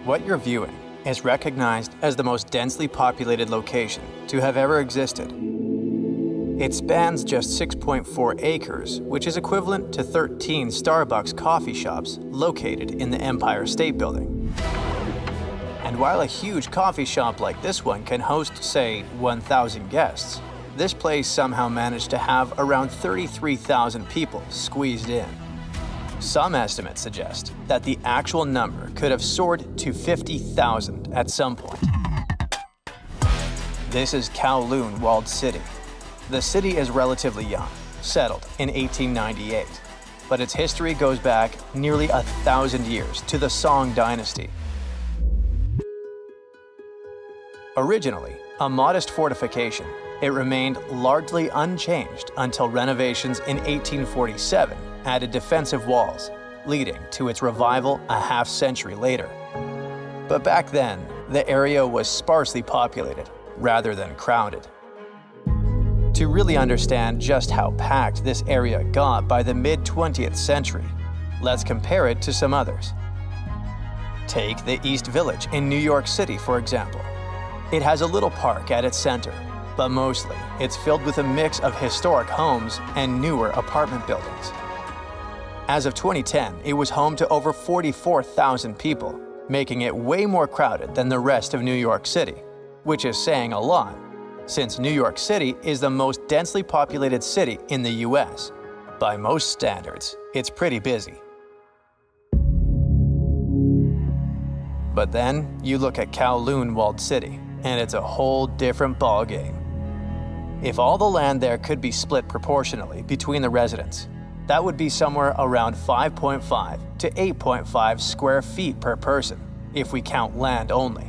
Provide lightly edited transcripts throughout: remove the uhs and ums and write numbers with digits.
What you're viewing is recognized as the most densely populated location to have ever existed. It spans just 6.4 acres, which is equivalent to 13 Starbucks coffee shops located in the Empire State Building. And while a huge coffee shop like this one can host, say, 1,000 guests, this place somehow managed to have around 33,000 people squeezed in. Some estimates suggest that the actual number could have soared to 50,000 at some point. This is Kowloon Walled City. The city is relatively young, settled in 1898, but its history goes back nearly 1,000 years to the Song dynasty. Originally a modest fortification, it remained largely unchanged until renovations in 1847 added defensive walls, leading to its revival a half-century later. But back then, the area was sparsely populated rather than crowded. To really understand just how packed this area got by the mid-20th century, let's compare it to some others. Take the East Village in New York City, for example. It has a little park at its center, but mostly it's filled with a mix of historic homes and newer apartment buildings. As of 2010, it was home to over 44,000 people, making it way more crowded than the rest of New York City, which is saying a lot, since New York City is the most densely populated city in the US. By most standards, it's pretty busy. But then you look at Kowloon Walled City, and it's a whole different ballgame. If all the land there could be split proportionally between the residents, that would be somewhere around 5.5 to 8.5 square feet per person, if we count land only,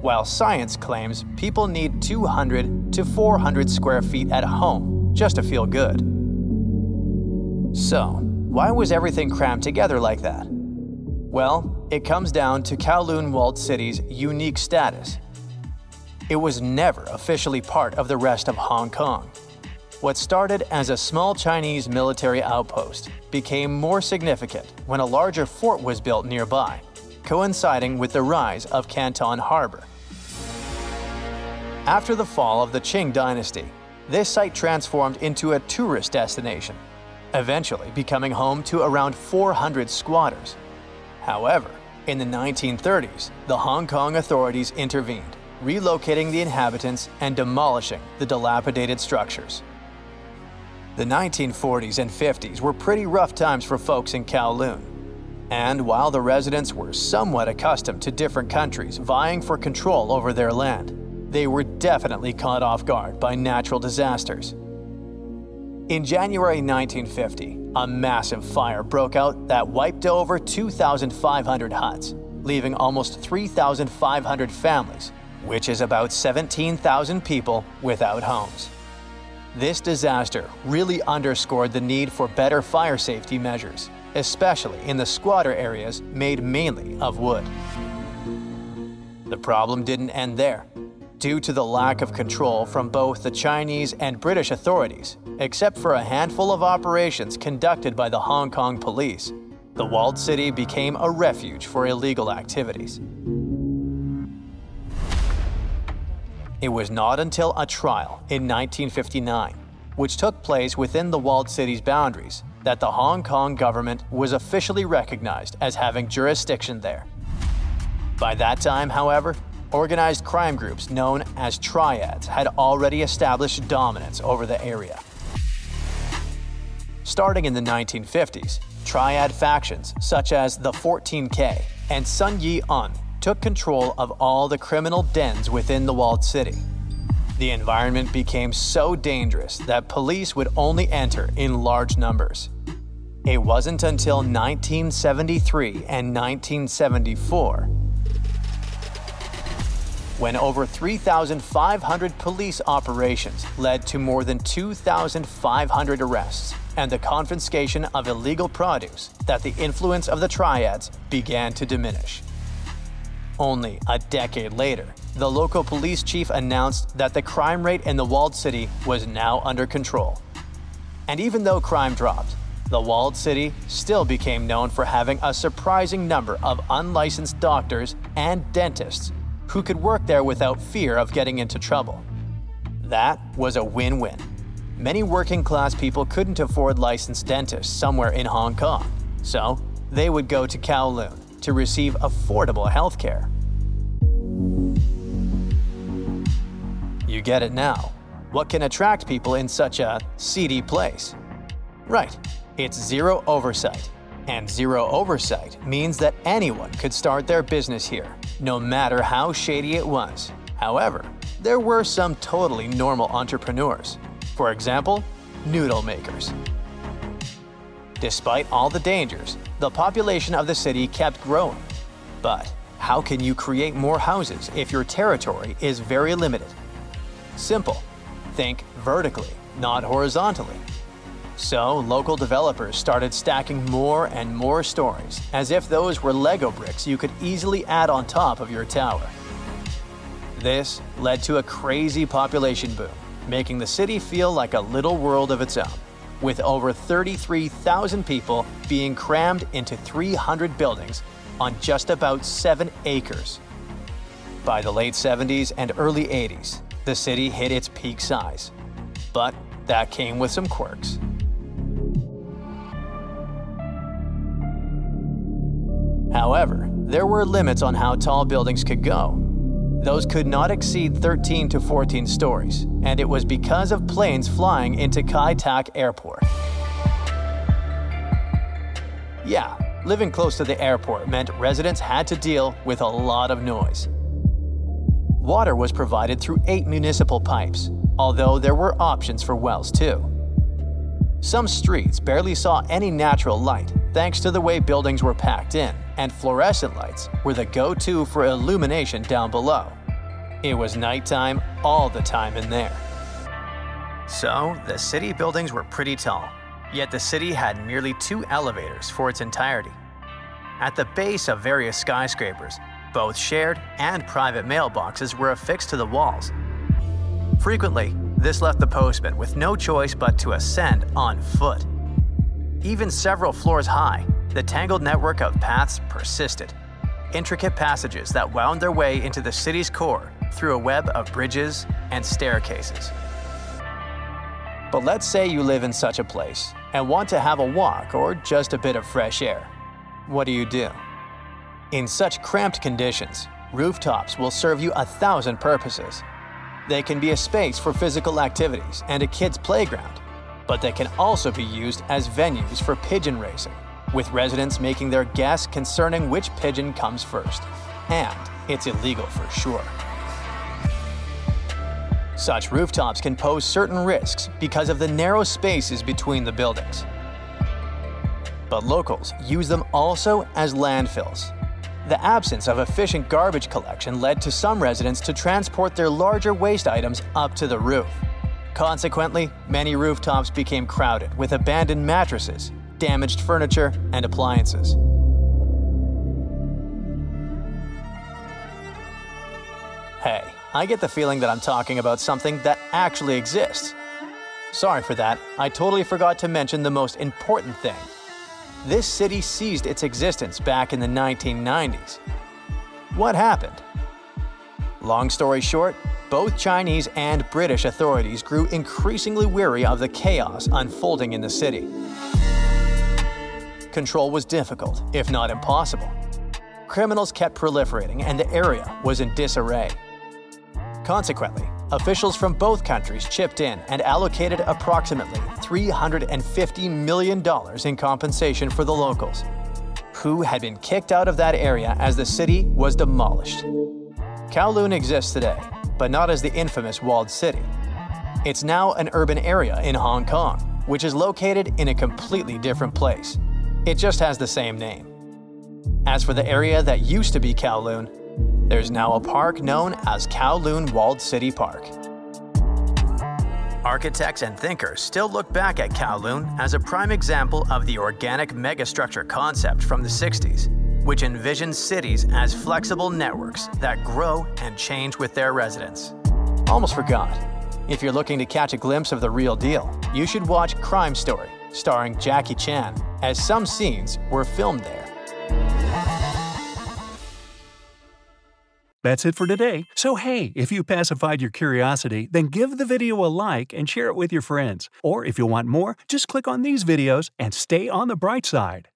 while science claims people need 200 to 400 square feet at home just to feel good. So, why was everything crammed together like that? Well, it comes down to Kowloon Walled City's unique status. It was never officially part of the rest of Hong Kong. What started as a small Chinese military outpost became more significant when a larger fort was built nearby, coinciding with the rise of Canton Harbor. After the fall of the Qing dynasty, this site transformed into a tourist destination, eventually becoming home to around 400 squatters. However, in the 1930s, the Hong Kong authorities intervened, relocating the inhabitants and demolishing the dilapidated structures. The 1940s and 50s were pretty rough times for folks in Kowloon. And while the residents were somewhat accustomed to different countries vying for control over their land, they were definitely caught off guard by natural disasters. In January 1950, a massive fire broke out that wiped over 2,500 huts, leaving almost 3,500 families, which is about 17,000 people without homes. This disaster really underscored the need for better fire safety measures, especially in the squatter areas made mainly of wood. The problem didn't end there. Due to the lack of control from both the Chinese and British authorities, except for a handful of operations conducted by the Hong Kong police, the walled city became a refuge for illegal activities. It was not until a trial in 1959, which took place within the walled city's boundaries, that the Hong Kong government was officially recognized as having jurisdiction there. By that time, however, organized crime groups known as triads had already established dominance over the area. Starting in the 1950s, triad factions such as the 14K and Sun Yee-un took control of all the criminal dens within the walled city. The environment became so dangerous that police would only enter in large numbers. It wasn't until 1973 and 1974 when over 3,500 police operations led to more than 2,500 arrests and the confiscation of illegal produce that the influence of the triads began to diminish. Only a decade later, the local police chief announced that the crime rate in the walled city was now under control. And even though crime dropped, the walled city still became known for having a surprising number of unlicensed doctors and dentists who could work there without fear of getting into trouble. That was a win-win. Many working-class people couldn't afford licensed dentists somewhere in Hong Kong, so they would go to Kowloon to receive affordable health care. You get it now. What can attract people in such a seedy place? Right, it's zero oversight. And zero oversight means that anyone could start their business here, no matter how shady it was. However, there were some totally normal entrepreneurs. For example, noodle makers. Despite all the dangers, the population of the city kept growing. But how can you create more houses if your territory is very limited? Simple. Think vertically, not horizontally. So, local developers started stacking more and more stories, as if those were Lego bricks you could easily add on top of your tower. This led to a crazy population boom, making the city feel like a little world of its own, with over 33,000 people being crammed into 300 buildings on just about 7 acres. By the late 70s and early 80s, the city hit its peak size. But that came with some quirks. However, there were limits on how tall buildings could go. Those could not exceed 13 to 14 stories, and it was because of planes flying into Kai Tak Airport. Yeah, living close to the airport meant residents had to deal with a lot of noise. Water was provided through 8 municipal pipes, although there were options for wells too. Some streets barely saw any natural light thanks to the way buildings were packed in, and fluorescent lights were the go-to for illumination down below. It was nighttime all the time in there. So, the city buildings were pretty tall, yet the city had merely 2 elevators for its entirety. At the base of various skyscrapers, both shared and private mailboxes were affixed to the walls. Frequently, this left the postman with no choice but to ascend on foot. Even several floors high, the tangled network of paths persisted, intricate passages that wound their way into the city's core through a web of bridges and staircases. But let's say you live in such a place and want to have a walk or just a bit of fresh air. What do? In such cramped conditions, rooftops will serve you 1,000 purposes. They can be a space for physical activities and a kid's playground, but they can also be used as venues for pigeon racing, with residents making their guess concerning which pigeon comes first. And it's illegal for sure. Such rooftops can pose certain risks because of the narrow spaces between the buildings. But locals use them also as landfills. The absence of efficient garbage collection led to some residents to transport their larger waste items up to the roof. Consequently, many rooftops became crowded with abandoned mattresses, damaged furniture, and appliances. Hey, I get the feeling that I'm talking about something that actually exists. Sorry for that, I totally forgot to mention the most important thing. This city ceased its existence back in the 1990s. What happened? Long story short, both Chinese and British authorities grew increasingly weary of the chaos unfolding in the city. Control was difficult, if not impossible. Criminals kept proliferating and the area was in disarray. Consequently, officials from both countries chipped in and allocated approximately $350 million in compensation for the locals, who had been kicked out of that area as the city was demolished. Kowloon exists today, but not as the infamous Walled City. It's now an urban area in Hong Kong, which is located in a completely different place. It just has the same name. As for the area that used to be Kowloon, there's now a park known as Kowloon Walled City Park. Architects and thinkers still look back at Kowloon as a prime example of the organic megastructure concept from the 60s, which envisions cities as flexible networks that grow and change with their residents. Almost forgot. If you're looking to catch a glimpse of the real deal, you should watch Crime Story, starring Jackie Chan, as some scenes were filmed there. That's it for today. So hey, if you pacified your curiosity, then give the video a like and share it with your friends. Or if you want more, just click on these videos and stay on the bright side.